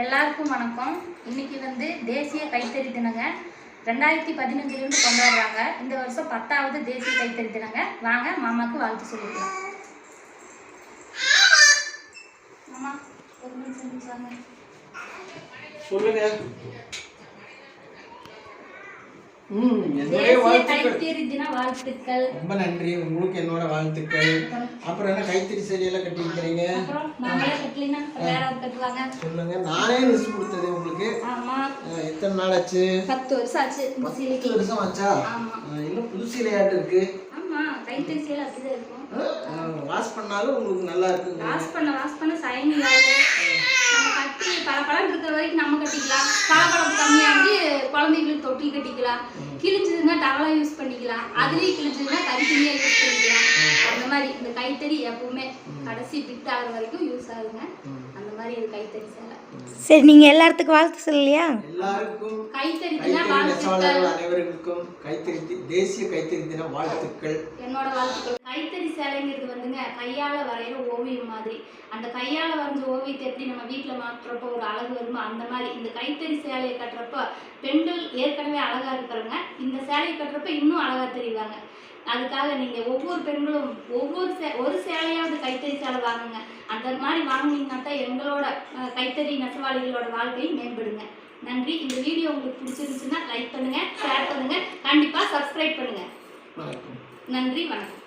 எல்லாருக்கும் வணக்கம். இன்னைக்கு தேசிய கைத்தறி தினங்க. 2015 கொண்டாடுறாங்க. இந்த வருஷம் 10வது தேசிய கைத்தறி தினங்க. வாங்க மாமாக்கு வாழ்த்து சொல்லிக்கலாம். மாமா ஒரு நிமிஷம் சொல்லுங்க. வாழ்த்துக்கள். ரொம்ப நன்றி. உங்களுக்கு என்னோட வாழ்த்துக்கள். அப்புறம் என்ன கைத்தறி சேலையெல்லாம் கட்டி வைக்கிறீங்க? சொல்லுங்க. நானே லிஸ்ட் கொடுத்தது உங்களுக்கு. எத்தனை நாள் ஆச்சு? 10 வருஷம் ஆச்சு. 10 வருஷம் ஆச்சா? இன்னும் புது சேலையாட்டு இருக்கு. கைத்தறி சேலை அப்படிதான் இருக்கும். வாஷ் பண்ணாலும் உங்களுக்கு நல்லா இருக்கு. வாஷ் பண்ண சைனிங் ஆகும். நம்ம கட்டி பளபளன்னு இருக்கிற வரைக்கும் நம்ம கட்டிக்கலாம். பளபளப்பு கம்மியாகி குழந்தைங்களுக்கு தொட்டில் கட்டிக்கலாம். கிழிஞ்சதுன்னா டவலா யூஸ் பண்ணிக்கலாம். அதுலேயே கிழிஞ்சதுன்னா கறித்துணியா யூஸ் பண்ணிக்கலாம். அந்த மாதிரி இந்த கைத்தறி எப்பவுமே கடைசி பிட் ஆகிற வரைக்கும் யூஸ் ஆகுங்க. அந்த மாதிரி இது கைத்தறி சேலை. சரி, நீங்க எல்லாத்துக்கும் வாழ்த்து சொல்லலையா? எல்லாருக்கும் கைத்தறி தின வாழ்த்துக்கள். அனைவருக்கும் தேசிய கைத்தறி தின வாழ்த்துக்கள். என்னோட வாழ்த்துக்கள். கைத்தறி சேலைங்கிறது கையால வரைகிற ஓவியம் மாதிரி. அந்த கையால வரைஞ்ச ஓவியத்தை எப்படி நம்ம வீட்டில் மாற்றுறப்போ ஒரு அழகு வருமோ அந்த மாதிரி இந்த கைத்தறி சேலையை கட்டுறப்ப பெண்கள் ஏற்கனவே அழகா இருக்கிறவங்க இந்த சேலையை கட்டுறப்ப இன்னும் அழகா தெரிவாங்க. அதுக்காக நீங்க ஒவ்வொரு பெண்களும் ஒரு சேலையாவது கைத்தறி சேலை வாங்குங்க. அந்த மாதிரி வாங்கினீங்கன்னா தான் எங்களோட கைத்தறி நெசவாளிகளோட வாழ்க்கையும் மேம்படுங்க. நன்றி. இந்த வீடியோ உங்களுக்கு பிடிச்சிருந்துச்சுன்னா லைக் பண்ணுங்க, ஷேர் பண்ணுங்க, கண்டிப்பா சப்ஸ்கிரைப் பண்ணுங்க. நன்றி, வணக்கம்.